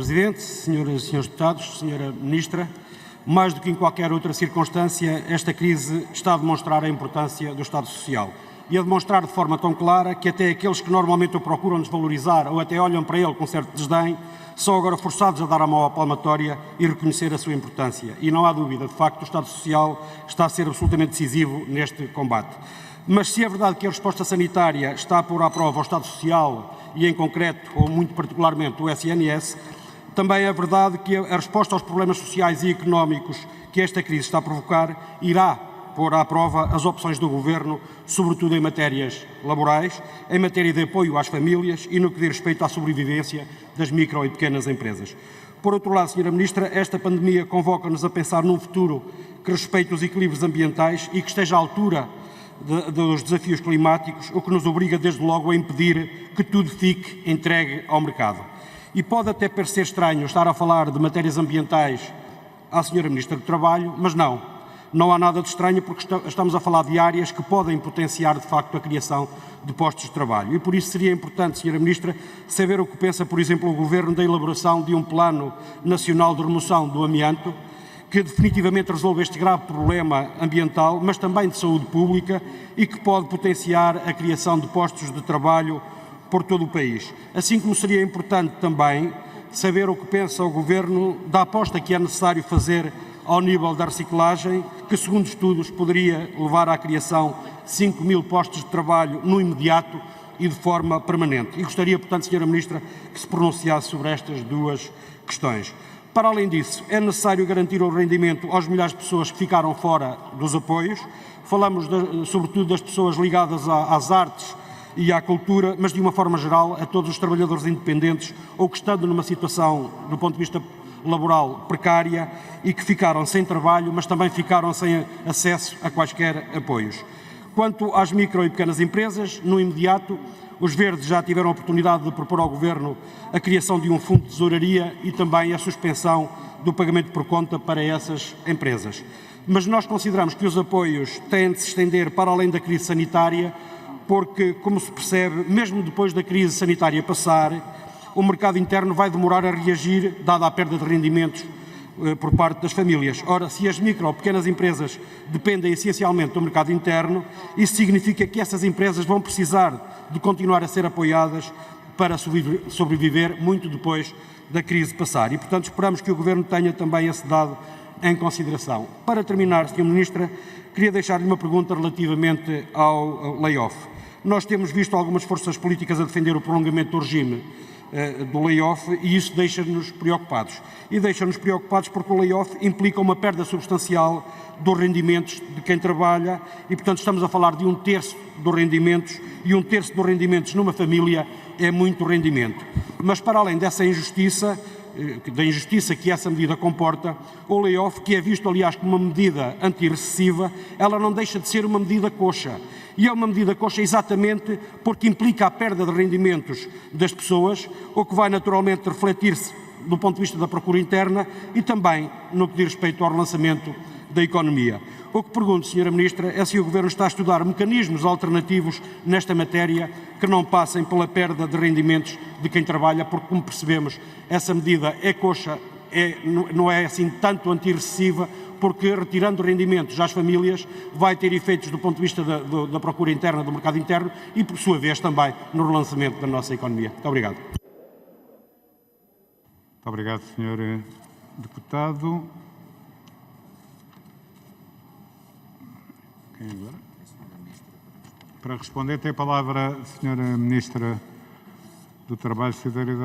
Presidente, senhoras e senhores deputados, senhora Ministra, mais do que em qualquer outra circunstância, esta crise está a demonstrar a importância do Estado Social e a demonstrar de forma tão clara que até aqueles que normalmente o procuram desvalorizar ou até olham para ele com certo desdém, são agora forçados a dar a mão à palmatória e reconhecer a sua importância. E não há dúvida, de facto, o Estado Social está a ser absolutamente decisivo neste combate. Mas se é verdade que a resposta sanitária está a pôr à prova o Estado Social e, em concreto, ou muito particularmente, o SNS, também é verdade que a resposta aos problemas sociais e económicos que esta crise está a provocar irá pôr à prova as opções do Governo, sobretudo em matérias laborais, em matéria de apoio às famílias e no que diz respeito à sobrevivência das micro e pequenas empresas. Por outro lado, Sra. Ministra, esta pandemia convoca-nos a pensar num futuro que respeite os equilíbrios ambientais e que esteja à altura dos desafios climáticos, o que nos obriga desde logo a impedir que tudo fique entregue ao mercado. E pode até parecer estranho estar a falar de matérias ambientais à Sra. Ministra do Trabalho, mas não há nada de estranho porque estamos a falar de áreas que podem potenciar de facto a criação de postos de trabalho. E por isso seria importante, Sra. Ministra, saber o que pensa, por exemplo, o Governo da elaboração de um Plano Nacional de Remoção do Amianto, que definitivamente resolve este grave problema ambiental, mas também de saúde pública e que pode potenciar a criação de postos de trabalho por todo o país. Assim como seria importante também saber o que pensa o Governo da aposta que é necessário fazer ao nível da reciclagem, que segundo estudos poderia levar à criação de 5.000 postos de trabalho no imediato e de forma permanente. E gostaria, portanto, Sra. Ministra, que se pronunciasse sobre estas duas questões. Para além disso, é necessário garantir o rendimento aos milhares de pessoas que ficaram fora dos apoios. Falamos sobretudo das pessoas ligadas às artes e à cultura, mas de uma forma geral a todos os trabalhadores independentes ou que estando numa situação, do ponto de vista laboral, precária e que ficaram sem trabalho, mas também ficaram sem acesso a quaisquer apoios. Quanto às micro e pequenas empresas, no imediato, os Verdes já tiveram a oportunidade de propor ao Governo a criação de um fundo de tesouraria e também a suspensão do pagamento por conta para essas empresas. Mas nós consideramos que os apoios têm de se estender para além da crise sanitária, porque, como se percebe, mesmo depois da crise sanitária passar, o mercado interno vai demorar a reagir, dada a perda de rendimentos por parte das famílias. Ora, se as micro ou pequenas empresas dependem essencialmente do mercado interno, isso significa que essas empresas vão precisar de continuar a ser apoiadas para sobreviver muito depois da crise passar. E, portanto, esperamos que o Governo tenha também esse dado em consideração. Para terminar, Sra. Ministra, queria deixar-lhe uma pergunta relativamente ao layoff. Nós temos visto algumas forças políticas a defender o prolongamento do regime do layoff e isso deixa-nos preocupados. E deixa-nos preocupados porque o layoff implica uma perda substancial dos rendimentos de quem trabalha e, portanto, estamos a falar de 1/3 dos rendimentos e 1/3 dos rendimentos numa família é muito rendimento. Mas, para além dessa injustiça, da injustiça que essa medida comporta, o layoff, que é visto, aliás, como uma medida antirrecessiva, ela não deixa de ser uma medida coxa. E é uma medida coxa exatamente porque implica a perda de rendimentos das pessoas, o que vai naturalmente refletir-se do ponto de vista da procura interna e também no que diz respeito ao relançamento da economia. O que pergunto, Sra. Ministra, é se o Governo está a estudar mecanismos alternativos nesta matéria que não passem pela perda de rendimentos de quem trabalha, porque, como percebemos, essa medida é coxa, não é assim tanto antirrecessiva, porque retirando rendimentos às famílias vai ter efeitos do ponto de vista da procura interna, do mercado interno e, por sua vez, também no relançamento da nossa economia. Muito obrigado. Muito obrigado, Sr. Deputado. Quem agora? Para responder, tem a palavra a Sra. Ministra do Trabalho e Solidariedade.